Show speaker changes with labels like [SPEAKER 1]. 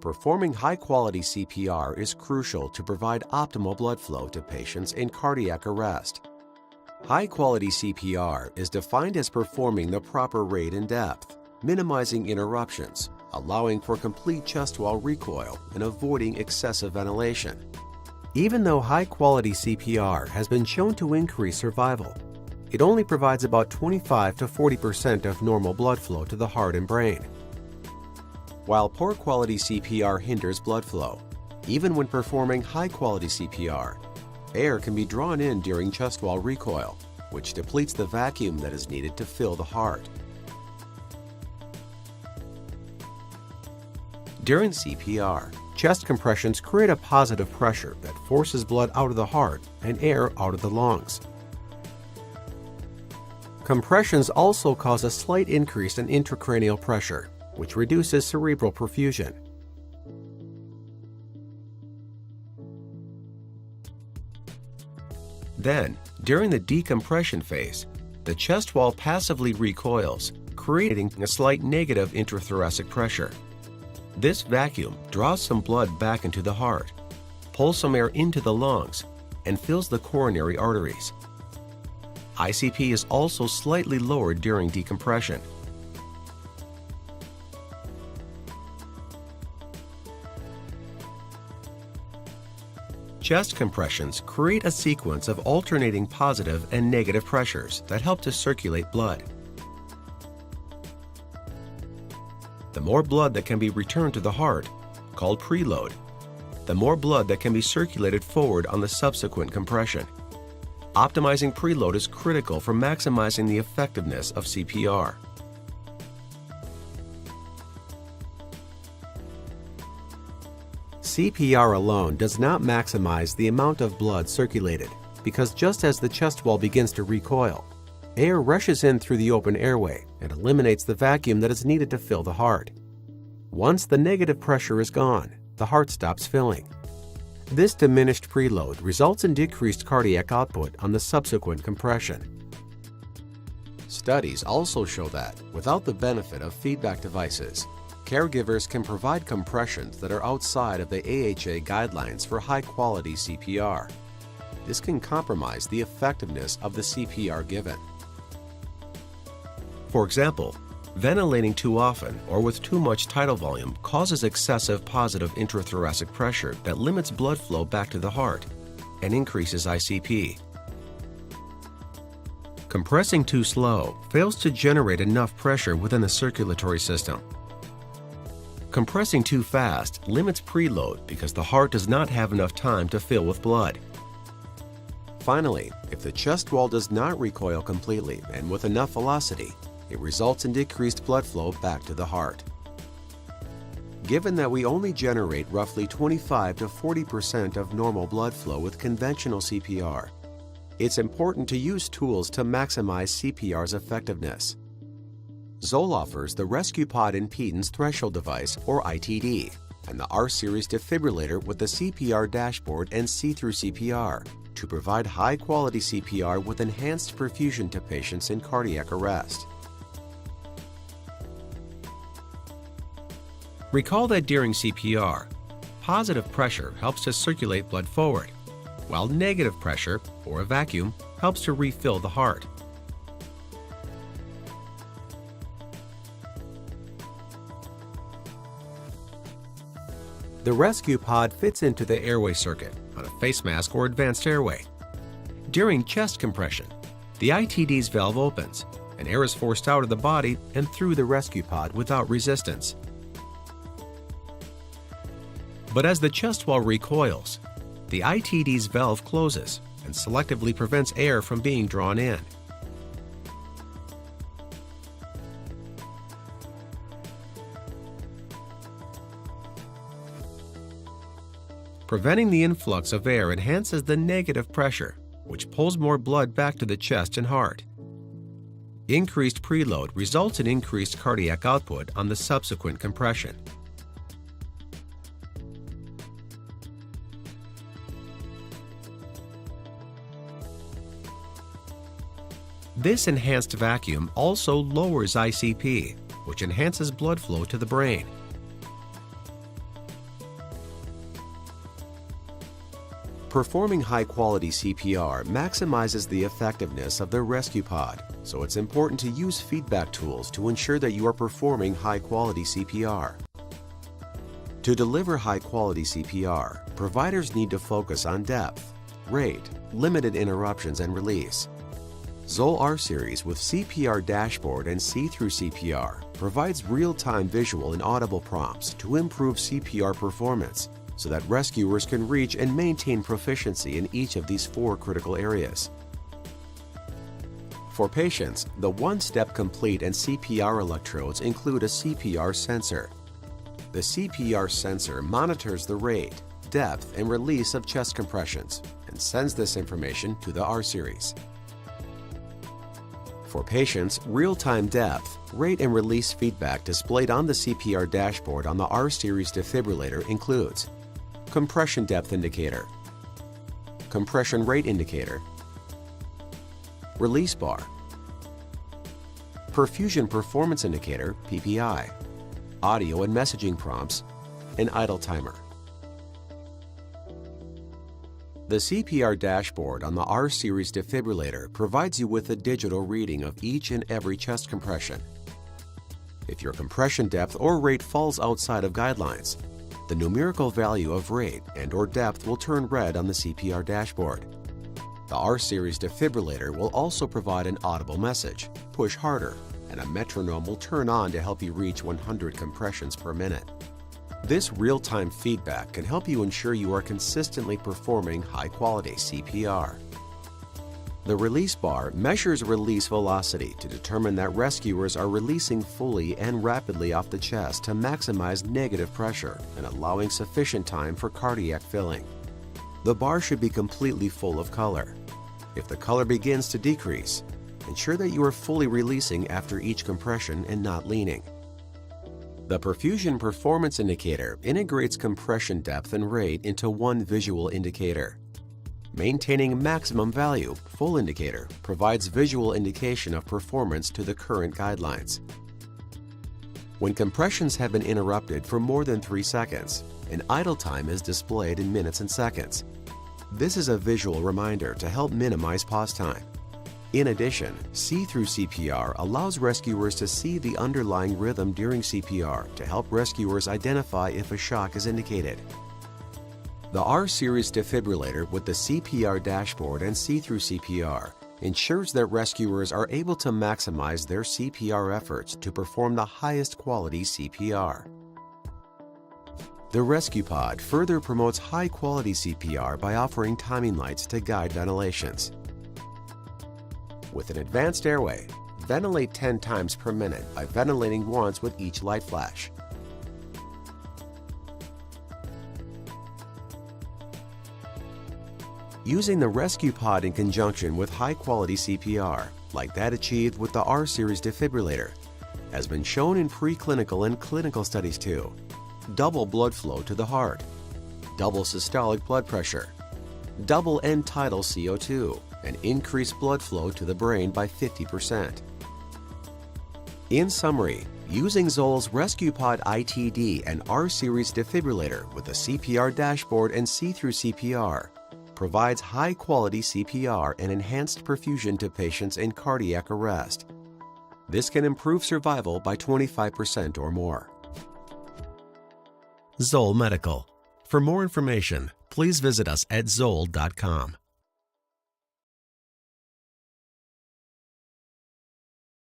[SPEAKER 1] Performing high-quality CPR is crucial to provide optimal blood flow to patients in cardiac arrest. High-quality CPR is defined as performing the proper rate and depth, minimizing interruptions, allowing for complete chest wall recoil, and avoiding excessive ventilation. Even though high-quality CPR has been shown to increase survival, it only provides about 25 to 40% of normal blood flow to the heart and brain. While poor quality CPR hinders blood flow, even when performing high-quality CPR, air can be drawn in during chest wall recoil, which depletes the vacuum that is needed to fill the heart. During CPR, chest compressions create a positive pressure that forces blood out of the heart and air out of the lungs. Compressions also cause a slight increase in intracranial pressure, which reduces cerebral perfusion. Then, during the decompression phase, the chest wall passively recoils, creating a slight negative intrathoracic pressure. This vacuum draws some blood back into the heart, pulls some air into the lungs, and fills the coronary arteries. ICP is also slightly lowered during decompression. Chest compressions create a sequence of alternating positive and negative pressures that help to circulate blood. The more blood that can be returned to the heart, called preload, the more blood that can be circulated forward on the subsequent compression. Optimizing preload is critical for maximizing the effectiveness of CPR. CPR alone does not maximize the amount of blood circulated because just as the chest wall begins to recoil, air rushes in through the open airway and eliminates the vacuum that is needed to fill the heart. Once the negative pressure is gone, the heart stops filling. This diminished preload results in decreased cardiac output on the subsequent compression. Studies also show that, without the benefit of feedback devices, caregivers can provide compressions that are outside of the AHA guidelines for high-quality CPR. This can compromise the effectiveness of the CPR given. For example, ventilating too often or with too much tidal volume causes excessive positive intrathoracic pressure that limits blood flow back to the heart and increases ICP. Compressing too slow fails to generate enough pressure within the circulatory system. Compressing too fast limits preload because the heart does not have enough time to fill with blood. Finally, if the chest wall does not recoil completely and with enough velocity, it results in decreased blood flow back to the heart. Given that we only generate roughly 25 to 40% of normal blood flow with conventional CPR, it's important to use tools to maximize CPR's effectiveness. Zoll offers the RescuePod impedance threshold device, or ITD, and the R-Series defibrillator with the CPR dashboard and see-through CPR to provide high-quality CPR with enhanced perfusion to patients in cardiac arrest. Recall that during CPR, positive pressure helps to circulate blood forward, while negative pressure, or a vacuum, helps to refill the heart. The RescuePod fits into the airway circuit on a face mask or advanced airway. During chest compression, the ITD's valve opens and air is forced out of the body and through the RescuePod without resistance. But as the chest wall recoils, the ITD's valve closes and selectively prevents air from being drawn in. Preventing the influx of air enhances the negative pressure, which pulls more blood back to the chest and heart. Increased preload results in increased cardiac output on the subsequent compression. This enhanced vacuum also lowers ICP, which enhances blood flow to the brain. Performing high-quality CPR maximizes the effectiveness of the RescuePod, so it's important to use feedback tools to ensure that you are performing high-quality CPR. To deliver high-quality CPR, providers need to focus on depth, rate, limited interruptions, and release. Zoll R-Series with CPR dashboard and see-through CPR provides real-time visual and audible prompts to improve CPR performance so that rescuers can reach and maintain proficiency in each of these 4 critical areas. For patients, the one-step complete and CPR electrodes include a CPR sensor. The CPR sensor monitors the rate, depth, and release of chest compressions and sends this information to the R-Series. For patients, real-time depth, rate, and release feedback displayed on the CPR dashboard on the R-Series defibrillator includes compression depth indicator, compression rate indicator, release bar, perfusion performance indicator (PPI), audio and messaging prompts, and idle timer. The CPR dashboard on the R-Series defibrillator provides you with a digital reading of each and every chest compression. If your compression depth or rate falls outside of guidelines, the numerical value of rate and/or depth will turn red on the CPR dashboard. The R-Series defibrillator will also provide an audible message, push harder, and a metronome will turn on to help you reach 100 compressions per minute. This real-time feedback can help you ensure you are consistently performing high-quality CPR. The release bar measures release velocity to determine that rescuers are releasing fully and rapidly off the chest to maximize negative pressure and allowing sufficient time for cardiac filling. The bar should be completely full of color. If the color begins to decrease, ensure that you are fully releasing after each compression and not leaning. The perfusion performance indicator integrates compression depth and rate into one visual indicator. Maintaining maximum value, full indicator, provides visual indication of performance to the current guidelines. When compressions have been interrupted for more than 3 seconds, an idle time is displayed in minutes and seconds. This is a visual reminder to help minimize pause time. In addition, see-through CPR allows rescuers to see the underlying rhythm during CPR to help rescuers identify if a shock is indicated. The R-Series defibrillator with the CPR dashboard and see-through CPR ensures that rescuers are able to maximize their CPR efforts to perform the highest quality CPR. The RescuePod further promotes high-quality CPR by offering timing lights to guide ventilations. With an advanced airway, ventilate 10 times per minute by ventilating once with each light flash. Using the RescuePod in conjunction with high-quality CPR, like that achieved with the R-Series defibrillator, has been shown in preclinical and clinical studies to double blood flow to the heart, double systolic blood pressure, double end-tidal CO2, and increase blood flow to the brain by 50%. In summary, using Zoll's RescuePod ITD and R-Series defibrillator with a CPR dashboard and see-through CPR provides high-quality CPR and enhanced perfusion to patients in cardiac arrest. This can improve survival by 25% or more. Zoll Medical. For more information, please visit us at zoll.com.